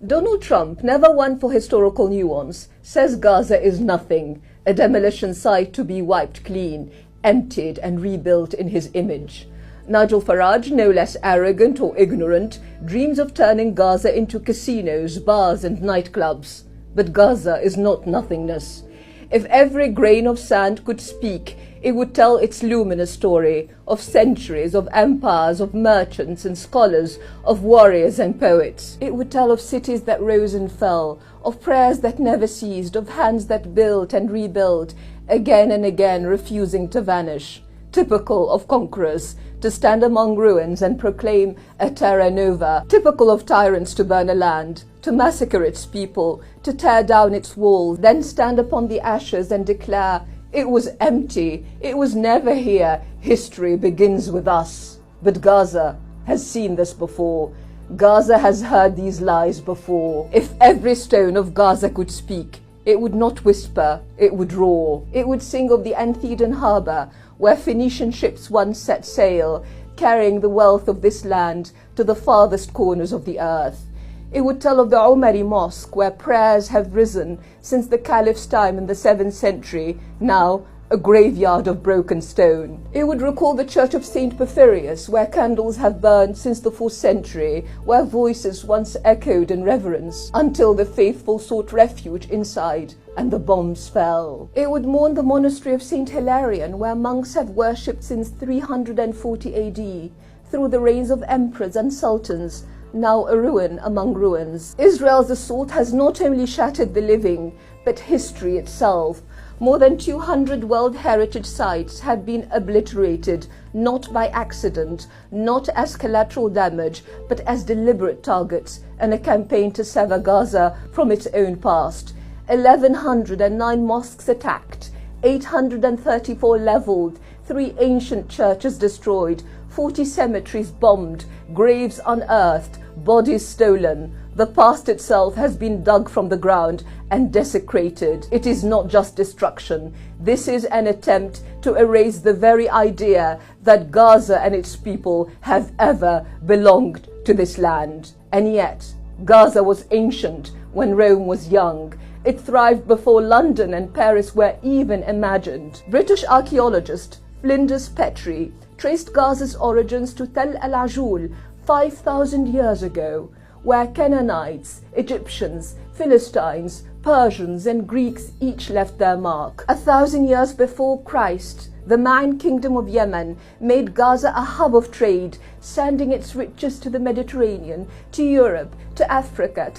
Donald Trump, never one for historical nuance, says Gaza is nothing, a demolition site to be wiped clean, emptied and rebuilt in his image. Nigel Farage, no less arrogant or ignorant, dreams of turning Gaza into casinos, bars and nightclubs. But Gaza is not nothingness. If every grain of sand could speak, it would tell its luminous story of centuries, of empires, of merchants and scholars, of warriors and poets. It would tell of cities that rose and fell, of prayers that never ceased, of hands that built and rebuilt, again and again refusing to vanish. Typical of conquerors, to stand among ruins and proclaim a terra nova. Typical of tyrants to burn a land, to massacre its people, to tear down its walls, then stand upon the ashes and declare, "It was empty, it was never here, history begins with us." But Gaza has seen this before. Gaza has heard these lies before. If every stone of Gaza could speak, it would not whisper, it would roar. It would sing of the Anthedon harbour, where Phoenician ships once set sail, carrying the wealth of this land to the farthest corners of the earth. It would tell of the Umari Mosque, where prayers have risen since the Caliph's time in the 7th century, now a graveyard of broken stone. It would recall the Church of St. Porphyrius, where candles have burned since the 4th century, where voices once echoed in reverence, until the faithful sought refuge inside and the bombs fell. It would mourn the monastery of St. Hilarion, where monks have worshipped since 340 AD, through the reigns of emperors and sultans, now a ruin among ruins. Israel's assault has not only shattered the living, but history itself. More than 200 World Heritage Sites have been obliterated, not by accident, not as collateral damage, but as deliberate targets in a campaign to sever Gaza from its own past. 1,109 mosques attacked, 834 leveled, 3 ancient churches destroyed, 40 cemeteries bombed, graves unearthed, bodies stolen. The past itself has been dug from the ground and desecrated. It is not just destruction. This is an attempt to erase the very idea that Gaza and its people have ever belonged to this land. And yet, Gaza was ancient when Rome was young. It thrived before London and Paris were even imagined. British archaeologist Flinders Petrie traced Gaza's origins to Tel el-Ajul 5,000 years ago, where Canaanites, Egyptians, Philistines, Persians and Greeks each left their mark. 1,000 years before Christ, the Ma'an kingdom of Yemen made Gaza a hub of trade, sending its riches to the Mediterranean, to Europe, to Africa,